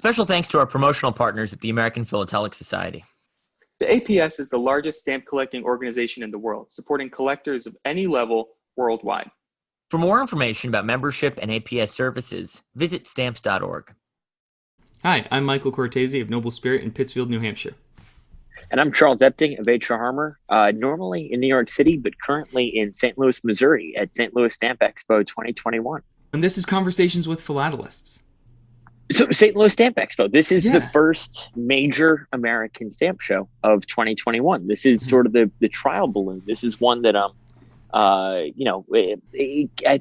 Special thanks to our promotional partners at the American Philatelic Society. The APS is the largest stamp collecting organization in the world, supporting collectors of any level worldwide. For more information about membership and APS services, visit stamps.org. Hi, I'm Michael Cortese of NobleSpirit in Pittsfield, New Hampshire. And I'm Charles Epting of H.R. Harmer, normally in New York City, but currently in St. Louis, Missouri at St. Louis Stamp Expo 2021. And this is Conversations with Philatelists. So St. Louis Stamp Expo, this is the first major American stamp show of 2021. This is sort of the trial balloon. This is one that, I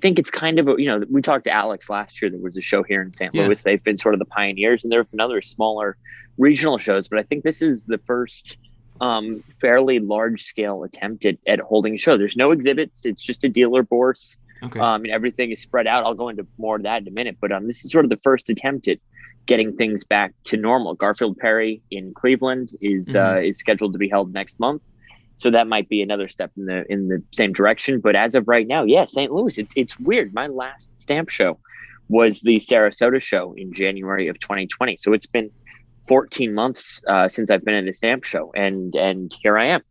think it's kind of, we talked to Alex last year. There was a show here in St. Louis. They've been sort of the pioneers, and there have been other smaller regional shows, but I think this is the first fairly large scale attempt at holding a show. There's no exhibits. It's just a dealer bourse. Okay. And everything is spread out. I'll go into more of that in a minute, but this is sort of the first attempt at getting things back to normal. Garfield Perry in Cleveland is scheduled to be held next month, so that might be another step in the same direction. But as of right now, St. Louis. It's weird. My last stamp show was the Sarasota show in January of 2020. So it's been 14 months since I've been at a stamp show, and here I am.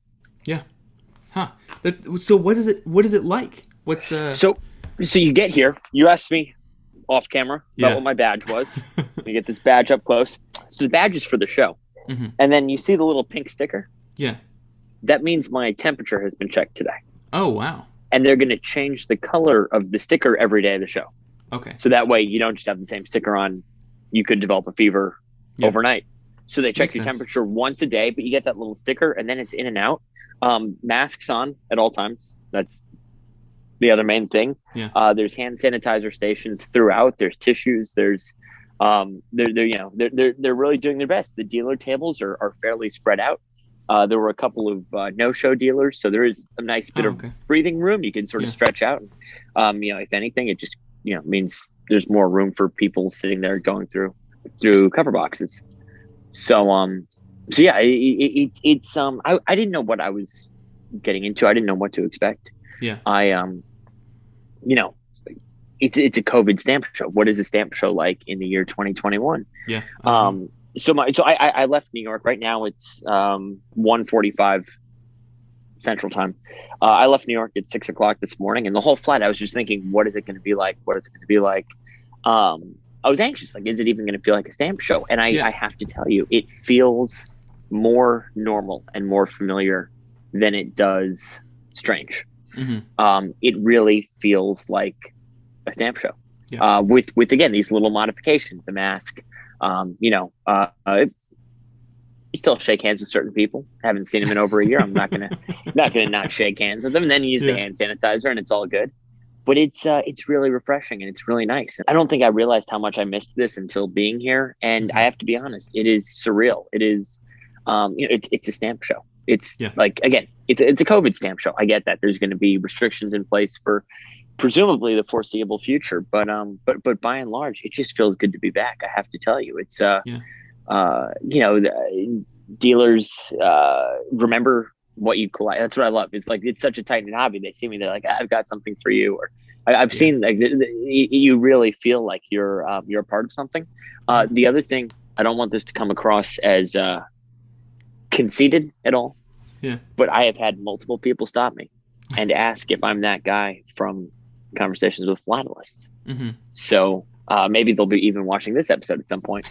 Yeah. Huh. So what is it like? What's So you get here. You asked me off camera about what my badge was. You get this badge up close. So the badge is for the show, and then you see the little pink sticker. Yeah. That means my temperature has been checked today. Oh wow. And they're going to change the color of the sticker every day of the show. Okay. So that way you don't just have the same sticker on. You could develop a fever overnight. So they check Makes your sense. temperature once a day, but you get that little sticker, and then it's in and out. Masks on at all times. That's the other main thing. Yeah. There's hand sanitizer stations throughout. There's tissues. There's they're really doing their best. The dealer tables are fairly spread out. There were a couple of no-show dealers, so there is a nice bit of breathing room. You can sort of stretch out. If anything, it just means there's more room for people sitting there going through cover boxes. So it's I didn't know what I was getting into. I didn't know what to expect. Yeah. It's a COVID stamp show. What is a stamp show like in the year 2021? Yeah. So I left New York. Right now it's 1:45 Central Time. I left New York at 6 o'clock this morning, and the whole flight I was just thinking, what is it going to be like? What is it going to be like? I was anxious. Like, is it even going to feel like a stamp show? And I have to tell you, it feels more normal and more familiar than it does strange. It really feels like a stamp show, with again these little modifications. A mask, you still shake hands with certain people. Haven't seen them in over a year. I'm not gonna not shake hands with them. And then you use the hand sanitizer, and it's all good. But it's really refreshing, and it's really nice. I don't think I realized how much I missed this until being here. And I have to be honest, it is surreal. It is, it's a stamp show. It's like, again, it's a COVID stamp show. I get that there's going to be restrictions in place for presumably the foreseeable future, but by and large, it just feels good to be back. I have to tell you, it's dealers remember what you collect. That's what I love. It's like, it's such a tight knit hobby. They see me, they're like, I've got something for you, or I've seen, like, you really feel like you're a part of something. The other thing, I don't want this to come across as conceited at all. Yeah. But I have had multiple people stop me and ask if I'm that guy from Conversations with Philatelists. So maybe they'll be even watching this episode at some point.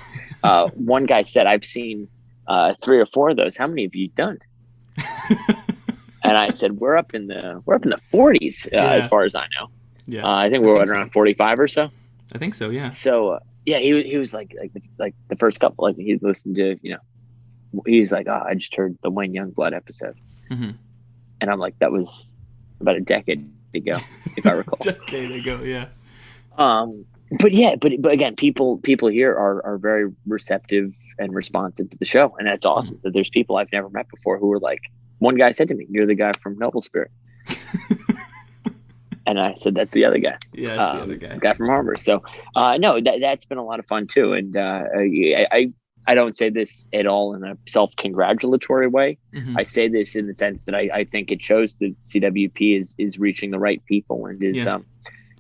One guy said, I've seen 3 or 4 of those. How many have you done? And I said, we're up in the 40s as far as I know. Yeah. I think we're around 45 or so. I think so. Yeah. So he was like the first couple. Like, he listened to he's like, I just heard the Wayne Youngblood episode, and I'm like, that was about a decade ago, if I recall. Decade ago, yeah. But again, people here are very receptive and responsive to the show, and that's awesome. That there's people I've never met before who were like, one guy said to me, "You're the guy from NobleSpirit," and I said, "That's the other guy." Yeah, that's the other guy. The guy from Harvard. So no, that's been a lot of fun too, and I don't say this at all in a self-congratulatory way. I say this in the sense that I think it shows that CWP is reaching the right people and is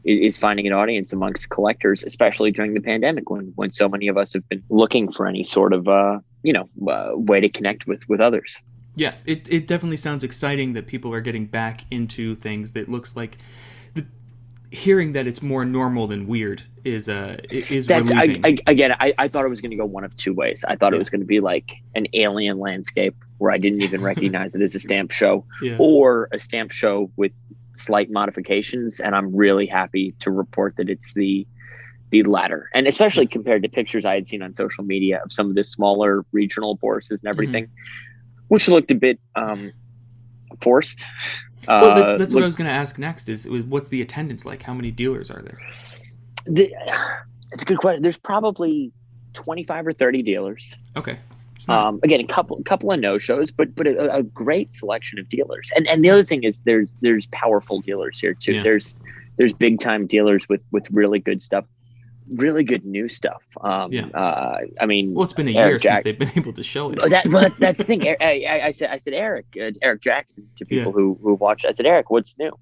is finding an audience amongst collectors, especially during the pandemic when so many of us have been looking for any sort of way to connect with others. Yeah, it definitely sounds exciting that people are getting back into things. That looks like hearing that it's more normal than weird is relieving. I thought it was going to go one of two ways. I thought it was going to be like an alien landscape where I didn't even recognize it as a stamp show, or a stamp show with slight modifications. And I'm really happy to report that it's the latter. And especially compared to pictures I had seen on social media of some of the smaller regional bourses and everything, which looked a bit forced. Well, that's what I was going to ask next. Is what's the attendance like? How many dealers are there? It's a good question. There's probably 25 or 30 dealers. Okay. Again, a couple of no-shows, but a great selection of dealers. And the other thing is there's powerful dealers here too. Yeah. There's big time dealers with really good stuff, really good new stuff. I mean, well, it's been a year since they've been able to show it. That's the thing. I said Eric Jackson to people who watch. I said, Eric, what's new?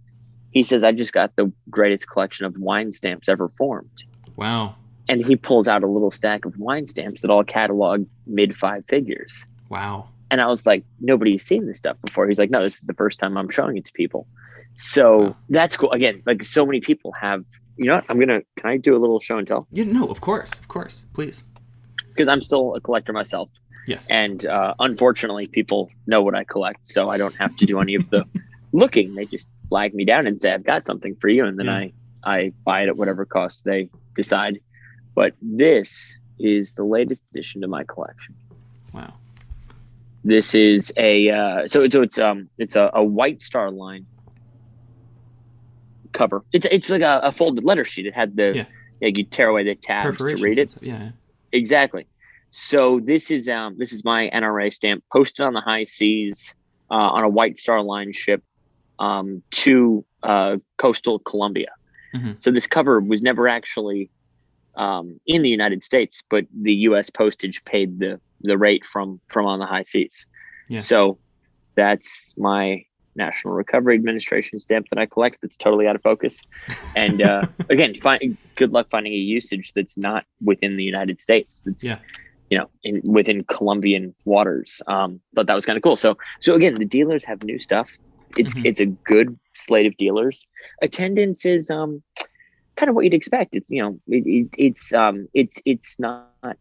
He says, I just got the greatest collection of wine stamps ever formed. Wow. And he pulls out a little stack of wine stamps that all catalog mid 5 figures. Wow. And I was like, nobody's seen this stuff before. He's like, no, this is the first time I'm showing it to people. So that's cool. Again, like so many people have, you know what? Can I do a little show and tell? Yeah, no, of course, please. Because I'm still a collector myself. Yes. And unfortunately, people know what I collect, so I don't have to do any of the looking. They just flag me down and say, I've got something for you. And then I buy it at whatever cost they decide. But this is the latest addition to my collection. Wow. This is it's a White Star Line cover. It's like a folded letter sheet. It had you tear away the tabs to read it. Yeah. Exactly. So this is my NRA stamp posted on the high seas on a White Star Line ship to coastal Colombia. Mm-hmm. So this cover was never actually in the United States, but the U.S. postage paid the rate from on the high seas. Yeah. So that's my National Recovery Administration stamp that I collect that's totally out of focus. And again, good luck finding a usage that's not within the United States. That's within Colombian waters. Thought that was kind of cool. So again, the dealers have new stuff. It's a good slate of dealers. Attendance is kind of what you'd expect. It's it's not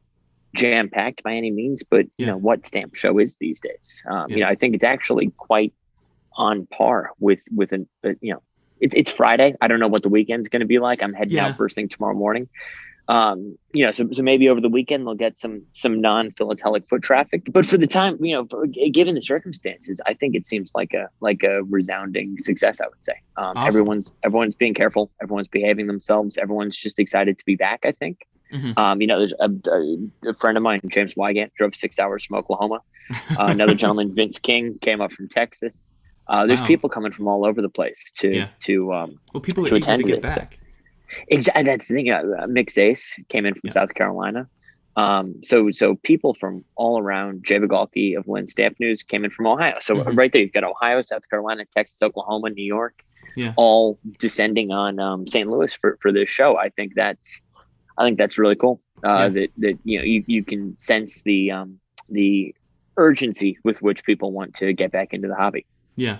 jam packed by any means, but you know what stamp show is these days. I think it's actually quite on par with it's Friday. I don't know what the weekend's going to be like. I'm heading out first thing tomorrow morning. So maybe over the weekend they'll get some non-philatelic foot traffic. But for the time, given the circumstances, I think it seems like a resounding success. I would say awesome. Everyone's being careful. Everyone's behaving themselves. Everyone's just excited to be back. I think. Mm-hmm. There's a friend of mine, James Wygant, drove 6 hours from Oklahoma. Another gentleman, Vince King, came up from Texas. There's people coming from all over the place to people are eager to get back. Exactly, that's the thing. Mick Zace came in from South Carolina. So people from all around. Jay Vigalki of Lynn Stamp News came in from Ohio. So right there, you've got Ohio, South Carolina, Texas, Oklahoma, New York, all descending on St. Louis for this show. I think that's really cool. That you can sense the urgency with which people want to get back into the hobby. Yeah.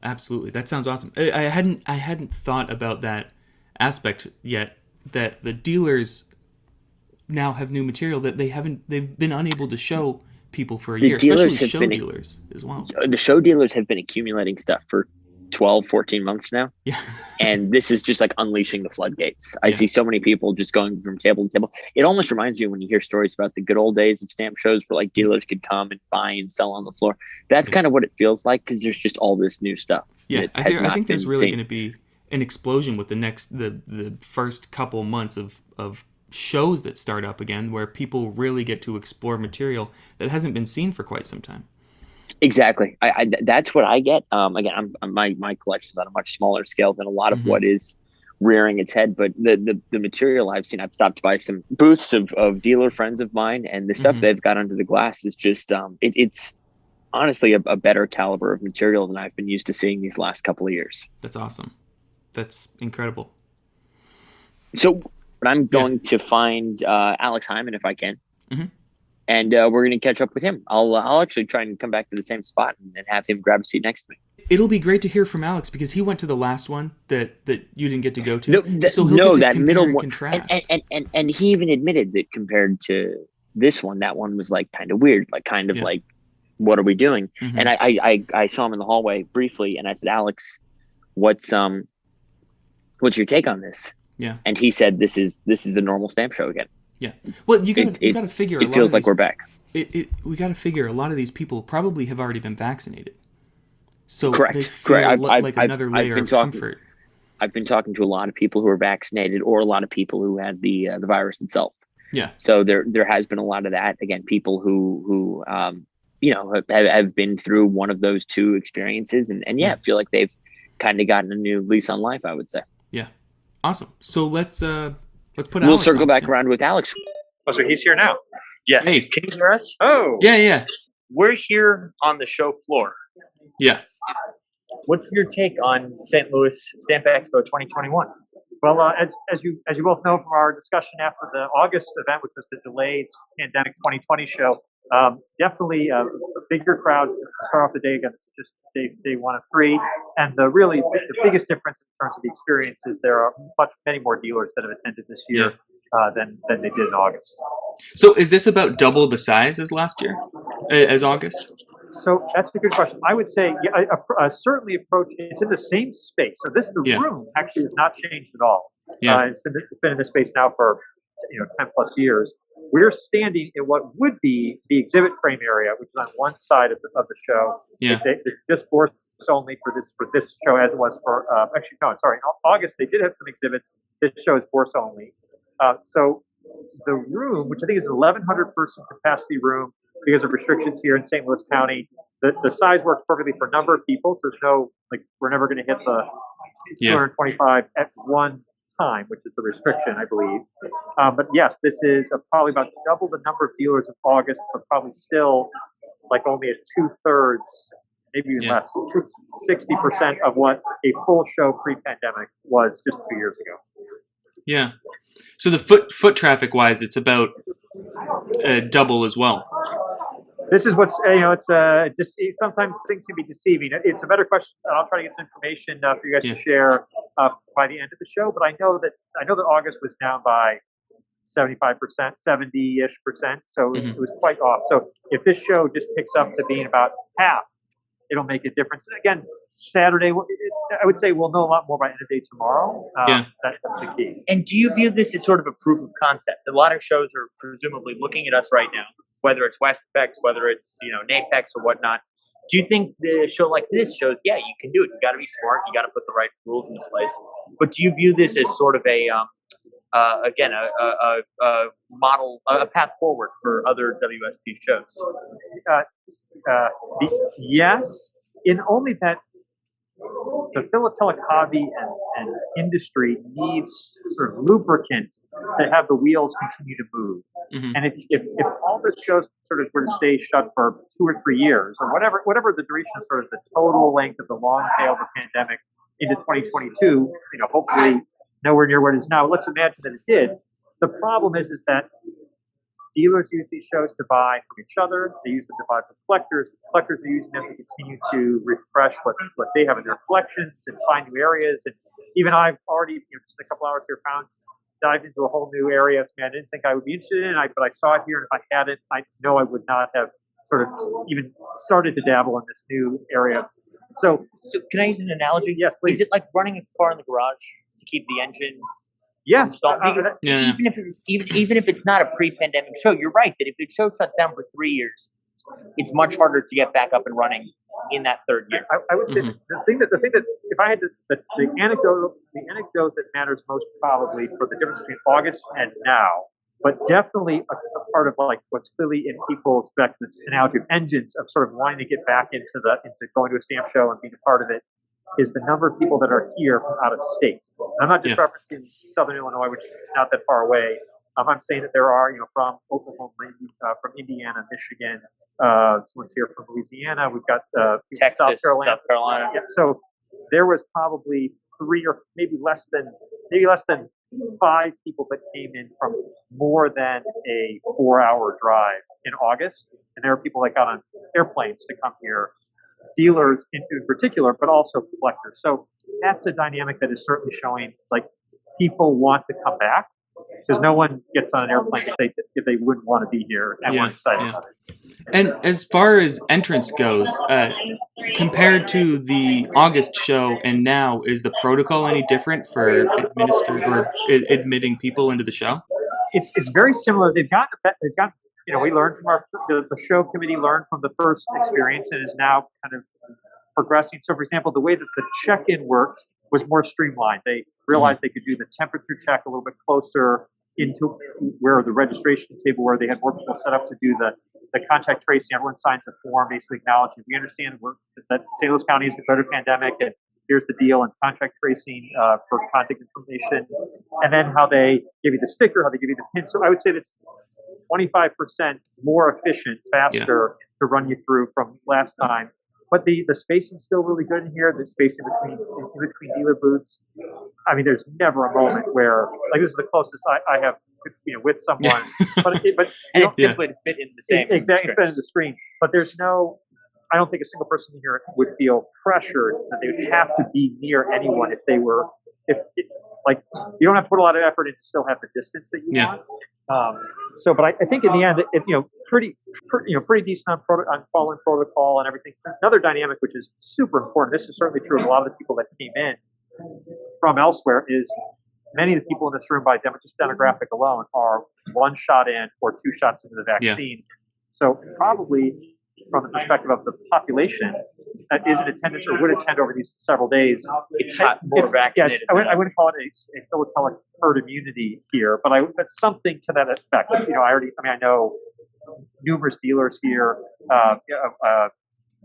Absolutely. That sounds awesome. I hadn't thought about that aspect yet, that the dealers now have new material that they've been unable to show people for a year, especially show dealers as well. The show dealers have been accumulating stuff for 12, 14 months now. Yeah. And this is just like unleashing the floodgates. I see so many people just going from table to table. It almost reminds you when you hear stories about the good old days of stamp shows where like dealers could come and buy and sell on the floor. That's kind of what it feels like, because there's just all this new stuff. Yeah, I think there's really going to be an explosion with the first couple months of shows that start up again, where people really get to explore material that hasn't been seen for quite some time. Exactly. I that's what I get. Again, my collection's on a much smaller scale than a lot of what is rearing its head. But the material I've seen, I've stopped by some booths of dealer friends of mine, and the stuff they've got under the glass is just it's honestly a better caliber of material than I've been used to seeing these last couple of years. That's awesome. That's incredible. So I'm going to find Alex Haimann if I can, Mhm. and we're going to catch up with him. I'll actually try and come back to the same spot and have him grab a seat next to me. It'll be great to hear from Alex because he went to the last one that you didn't get to go to. No, So he'll get to that compare middle and one, contrast. and he even admitted that compared to this one, that one was like kind of weird, like kind of Yeah. like, what are we doing? Mhm. And I saw him in the hallway briefly, and I said, Alex, what's your take on this? Yeah. And he said, this is a normal stamp show again. Yeah. Well, you got to figure. It feels like we're back. We got to figure a lot of these people probably have already been vaccinated, so Correct. they feel Correct. like another layer of comfort. I've been talking to a lot of people who are vaccinated, or a lot of people who had the virus itself. Yeah. So there has been a lot of that. Again, people who have been through one of those two experiences, and feel like they've kind of gotten a new lease on life, I would say. Yeah. Awesome. So let's put. We'll Alex circle on. back around with Alex. Oh, so he's here now. Yes. Hey. Can you hear us? Oh. Yeah. We're here on the show floor. Yeah. What's your take on St. Louis Stamp Expo 2021? Well, as you both know from our discussion after the August event, which was the delayed pandemic 2020 show, definitely a bigger crowd to start off the day against just day 1 of 3. And the biggest difference in terms of the experience is there are many more dealers that have attended this year than they did in August. So is this about double the size as last year, as August? So that's a good question. I would say, certainly it's in the same space. So the room actually has not changed at all. Yeah. It's been in this space now for 10 plus years. We're standing in what would be the exhibit frame area, which is on one side of the show. Yeah. They're just bourse only for this show, as it was for in August they did have some exhibits. This show is bourse only. So the room, which I think is an 1,100 person capacity room, because of restrictions here in St. Louis County, the size works perfectly for a number of people. So there's no, we're never going to hit the 225 at one time, which is the restriction, I believe. But yes, this is probably about double the number of dealers of August, but probably still only a 2/3, maybe even less, 60% of what a full show pre-pandemic was just 2 years ago. Yeah. So the foot traffic wise, it's about double as well. This is what's it's sometimes things can be deceiving. It's a better question, and I'll try to get some information for you guys to share by the end of the show. But I know that August was down by 75%, 70-ish%. So it was quite off. So if this show just picks up to being about half, it'll make a difference. And again, Saturday, I would say we'll know a lot more by end of day tomorrow. That's the key. And do you view this as sort of a proof of concept? A lot of shows are presumably looking at us right now, whether it's West Effects, whether it's NAPEX or whatnot. Do you think the show like this shows, you can do it? You got to be smart. You got to put the right rules into place. But do you view this as sort of a model, a path forward for other WSP shows? Yes, in only that the philatelic hobby and industry needs sort of lubricant to have the wheels continue to move. Mm-hmm. And if all the shows sort of were to stay shut for 2 or 3 years, or whatever the duration of sort of the total length of the long tail of the pandemic into 2022, hopefully nowhere near what it is now. Let's imagine that it did. The problem is that dealers use these shows to buy from each other. They use them to buy from collectors. Collectors are using them to continue to refresh what they have in their collections and find new areas. And even I've already, just a couple hours here, dived into a whole new area. I didn't think I would be interested in it, but I saw it here. And if I hadn't, I know I would not have sort of even started to dabble in this new area. So can I use an analogy? Yes, please. Is it like running a car in the garage to keep the engine? Yes. Even if it's not a pre-pandemic show, you're right that if the show shuts down for 3 years, it's much harder to get back up and running in that third year. I would say the thing that if I had to the anecdote that matters most probably for the difference between August and now, but definitely a part of what's clearly in people's, back to this analogy of engines of sort of wanting to get back into going to a stamp show and being a part of it, is the number of people that are here from out of state. And I'm not just referencing Southern Illinois, which is not that far away. I'm saying that there are, from Oklahoma, from Indiana, Michigan, someone's here from Louisiana. We've got Texas, South Carolina. South Carolina. Yeah, so there was probably 3 or maybe less than 5 people that came in from more than a 4-hour drive in August. And there are people that got on airplanes to come here, dealers in particular, but also collectors. So that's a dynamic that is certainly showing like people want to come back because no one gets on an airplane if they wouldn't want to be here and weren't excited about it. And as far as entrance goes, compared to the August show and now, is the protocol any different for admitting people into the show? It's very similar. They've got we learned from the show committee learned from the first experience and is now kind of progressing. So, for example, the way that the check-in worked was more streamlined. They realized they could do the temperature check a little bit closer into where the registration table, where they had more people set up to do the contact tracing. Everyone signs a form basically acknowledging we understand that St. Louis County is declared a pandemic and here's the deal, and contact tracing for contact information, and then how they give you the sticker, how they give you the pin. So I would say that's 25% more efficient, faster to run you through from last time. But the spacing's still really good in here. The spacing in between dealer booths. I mean, there's never a moment where like this is the closest I have with someone, but and it's simply to fit in the same exactly fit in the screen. But there's no. I don't think a single person here would feel pressured that they would have to be near anyone if like you don't have to put a lot of effort in to still have the distance that you want. But I think in the end, pretty decent on following protocol and everything. Another dynamic which is super important. This is certainly true of a lot of the people that came in from elsewhere. Is many of the people in this room by just demographic alone are 1 shot in or 2 shots into the vaccine. So probably from the perspective of the population that is in attendance or would attend over these several days, it's more vaccinated. I wouldn't call it a philatelic herd immunity here, but it's something to that effect. I know numerous dealers here.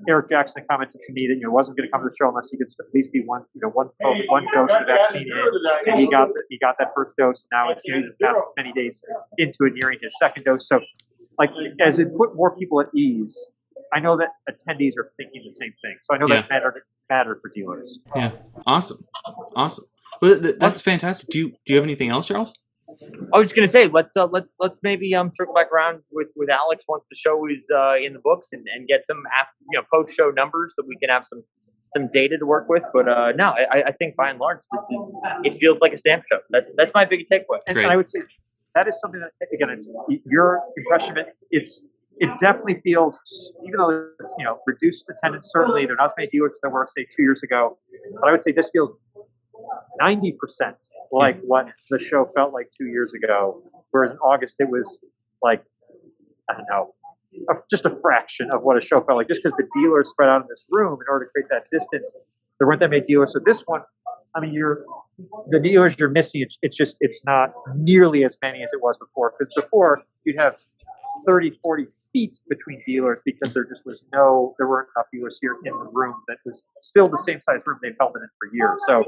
Eric Jackson commented to me that wasn't going to come to the show unless he could at least be one dose of the vaccine in, and he got that first dose. And now it's past many days into it, nearing his second dose. So, like as it put more people at ease, I know that attendees are thinking the same thing. So I know that mattered for dealers. Yeah, awesome. Well, that's fantastic. Do you have anything else, Charles? I was just gonna say let's maybe circle back around with Alex once the show is in the books and get some post show numbers so we can have some data to work with. But no, I think by and large it feels like a stamp show. That's my big takeaway. And I would say that is something that again your impression of it. It definitely feels, even though it's reduced attendance, certainly there are not as many dealers as there were, say, 2 years ago. But I would say this feels 90% like what the show felt like 2 years ago. Whereas in August it was like, I don't know, just a fraction of what a show felt like. Just because the dealers spread out in this room in order to create that distance, there weren't that many dealers. So this one, I mean, the dealers you're missing. It's not nearly as many as it was before. Because before you'd have 30, 40 feet between dealers because there weren't enough dealers here in the room that was still the same size room they've held it in for years. So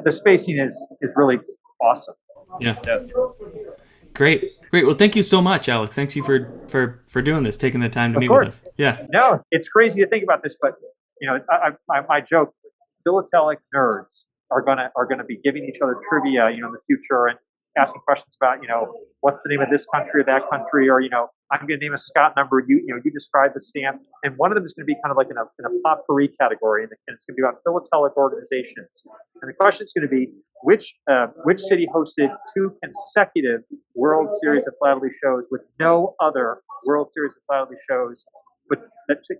the spacing is really awesome. Yeah. Great. Well, thank you so much, Alex. Thanks you for doing this, taking the time to meet with us. Yeah. No, it's crazy to think about this, but my joke, philatelic nerds are gonna be giving each other trivia, in the future and asking questions about, what's the name of this country or that country, or, I'm going to name a Scott number. You describe the stamp, and one of them is going to be kind of like in a potpourri category, and it's going to be about philatelic organizations. And the question is going to be which city hosted 2 consecutive World Series of Philately shows with no other World Series of Philately shows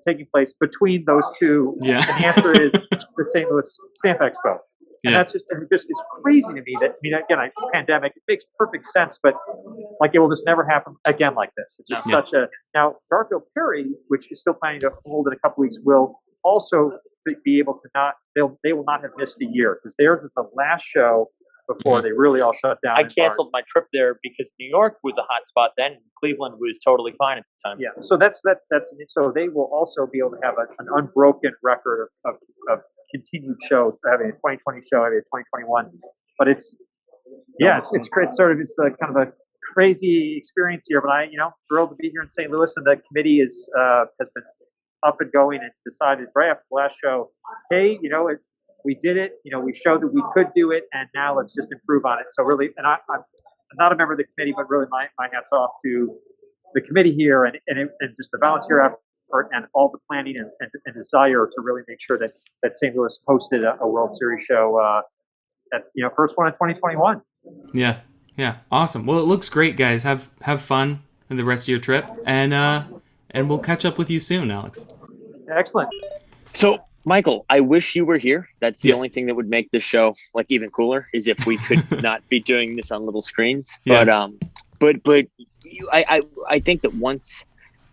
taking place between those 2. Yeah. And the answer is the St. Louis Stamp Expo. And that's just it's crazy to me that, again, pandemic, it makes perfect sense, but like it will just never happen again like this. It's just now Garfield Perry, which is still planning to hold in a couple weeks, will also be able to they will not have missed a year because theirs was the last show before they really all shut down. I canceled my trip there because New York was a hot spot then. And Cleveland was totally fine at the time. Yeah, so that's so they will also be able to have an unbroken record of continued shows, having a 2020 show, having a 2021, but it's great. It's kind of a crazy experience here, but I'm thrilled to be here in St. Louis, and the committee has been up and going and decided right after the last show, hey, we did it. We showed that we could do it, and now let's just improve on it. So really, and I'm not a member of the committee, but really my hats off to the committee here and just the volunteer effort and all the planning and desire to really make sure that St. Louis hosted a World Series show at first one in 2021. Yeah, awesome. Well, it looks great, guys. Have fun in the rest of your trip, and we'll catch up with you soon, Alex. Excellent. So, Michael, I wish you were here. That's the only thing that would make this show even cooler is if we could not be doing this on little screens. Yeah. But I think that once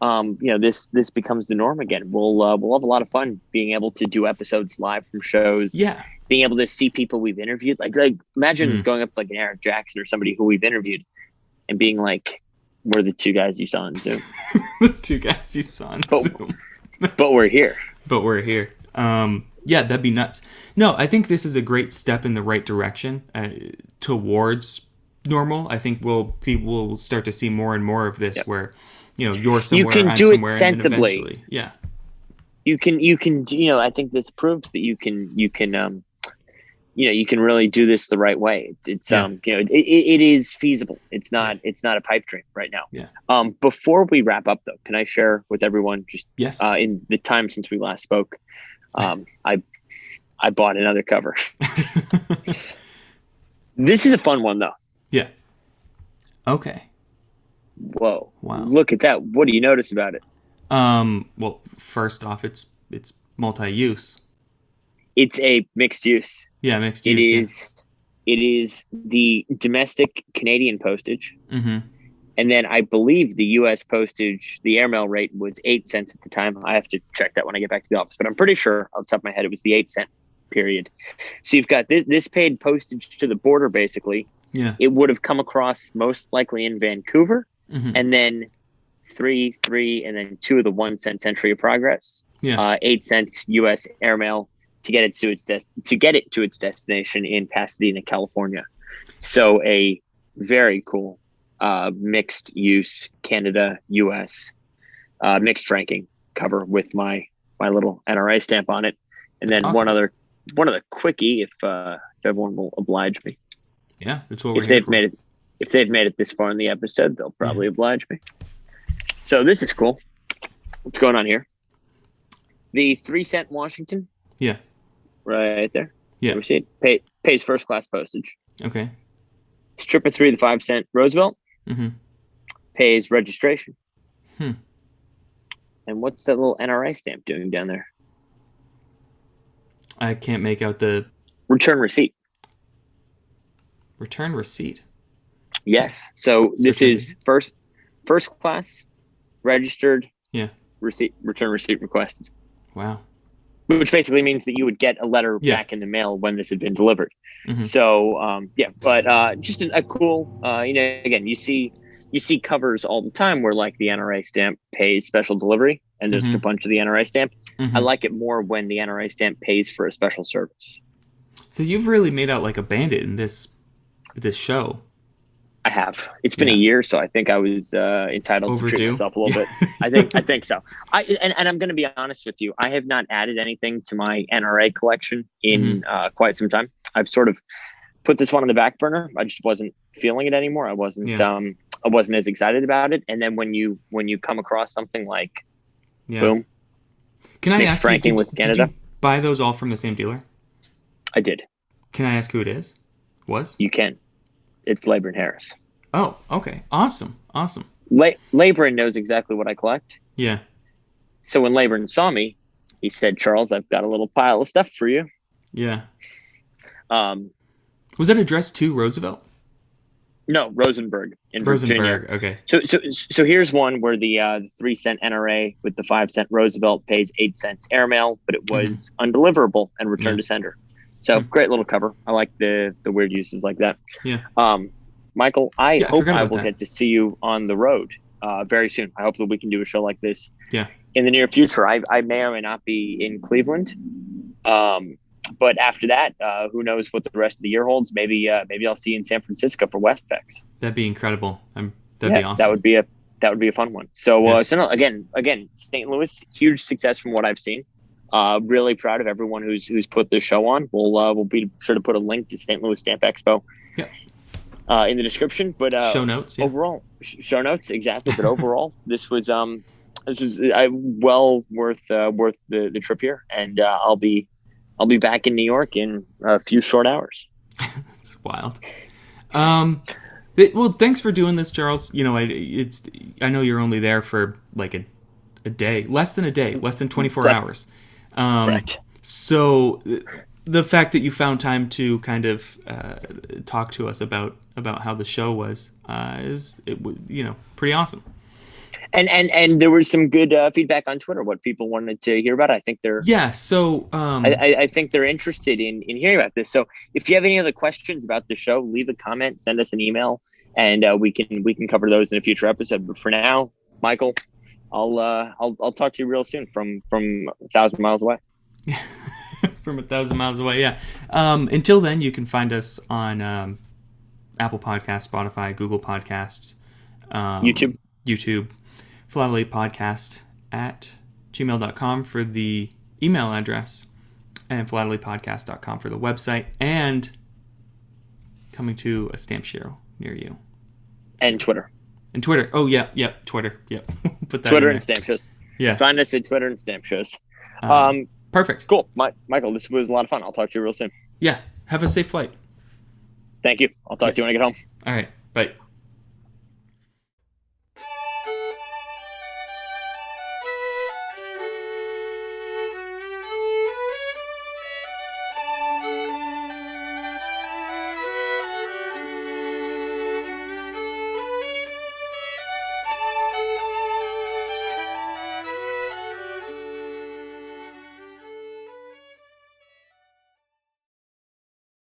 this becomes the norm again, we'll have a lot of fun being able to do episodes live from shows. Yeah. Being able to see people we've interviewed. Like imagine going up to an Eric Jackson or somebody who we've interviewed and being like, we're the two guys you saw on Zoom. The two guys you saw on Zoom. But we're here. Yeah, that'd be nuts. No, I think this is a great step in the right direction towards normal. I think people will start to see more and more of this where, you're somewhere, you can I'm do somewhere, it sensibly. And yeah. You can, I think this proves that you can really do this the right way. It is feasible. It's not a pipe dream right now. Yeah. Before we wrap up though, can I share with everyone just yes. In the time since we last spoke, I bought another cover. This is a fun one though. Yeah. Okay. Whoa. Wow. Look at that. What do you notice about it? Well, first off, it's multi-use. It's a mixed use. Yeah, mixed use. It is the domestic Canadian postage. Mm-hmm. And then I believe the U.S. postage, the airmail rate was 8 cents at the time. I have to check that when I get back to the office, but I'm pretty sure off the top of my head it was the 8 cent period. So you've got this paid postage to the border basically. Yeah. It would have come across most likely in Vancouver, and then three, and then 2 of the 1 cent Century of Progress. Yeah. 8 cents U.S. airmail to get it to its destination in Pasadena, California. So a very cool mixed use Canada U.S. Mixed ranking cover with my little NRA stamp on it, and then awesome. one other quickie if everyone will oblige me. Yeah, that's what we're here for. If they've made it this far in the episode, they'll probably oblige me. So this is cool. What's going on here? The 3 cent Washington. Yeah. Right there. Yeah. Ever see it? Pays first class postage. Okay. Strip of 3 of the 5 cent Roosevelt. Mm-hmm. Pays registration. Hmm. And what's that little NRA stamp doing down there? I can't make out the return receipt. Return receipt. Yes. So this is first class registered. Yeah. Return receipt requested. Wow. Which basically means that you would get a letter back in the mail when this had been delivered. Mm-hmm. So but just a cool. Again, you see covers all the time where like the NRA stamp pays special delivery, and there's a bunch of the NRA stamp. Mm-hmm. I like it more when the NRA stamp pays for a special service. So you've really made out like a bandit in this show. I have. It's been a year, so I think I was entitled to treat myself a little bit. I think so. And I'm going to be honest with you. I have not added anything to my NRA collection in quite some time. I've sort of put this one on the back burner. I just wasn't feeling it anymore. I wasn't as excited about it. And then when you come across something like boom, can I ask you, with Canada? Did you buy those all from the same dealer? I did. Can I ask who it is? You can. It's Labor and Harris. Oh, okay. Awesome. Labor knows exactly what I collect. Yeah. So when Labor saw me, he said, "Charles, I've got a little pile of stuff for you." Yeah. Was that addressed to Roosevelt? No, Rosenberg in Virginia. Okay. So here's one where the 3 cent NRA with the 5 cent Roosevelt pays 8 cents airmail, but it was undeliverable and returned to sender. So great little cover. I like the weird uses like that. Yeah. Michael, I hope I will that. get to see you on the road very soon. I hope that we can do a show like this in the near future. I may or may not be in Cleveland. But after that, who knows what the rest of the year holds? Maybe I'll see you in San Francisco for WestPex. That'd be incredible. That'd be awesome. That would be a fun one. So again, St. Louis, huge success from what I've seen. Really proud of everyone who's put the show on. We'll be sure to put a link to St. Louis Stamp Expo in the description. But show notes, overall, show notes exactly. But overall, this was well worth the trip here, and I'll be back in New York in a few short hours. It's wild. Well, thanks for doing this, Charles. You know, I know you're only there for like a day, less than 24 hours. Correct. So the fact that you found time to kind of talk to us about how the show was is pretty awesome. And there was some good feedback on Twitter. What people wanted to hear about. I think they're So I think they're interested in hearing about this. So if you have any other questions about the show, leave a comment, send us an email, and we can cover those in a future episode. But for now, Michael, I'll talk to you real soon from 1,000 miles away. From 1,000 miles away, yeah. Until then, you can find us on Apple Podcasts, Spotify, Google Podcasts, YouTube, philatelypodcast at gmail.com for the email address, and philatelypodcast.com for the website, and coming to a stamp show near you. And Twitter. And Twitter. Oh, yeah, Twitter. Yep. Put that Twitter in and there. Stamp Shows. Yeah. Find us at Twitter and Stamp Shows. Perfect. Cool. Michael, this was a lot of fun. I'll talk to you real soon. Yeah. Have a safe flight. Thank you. I'll talk to you when I get home. All right. Bye.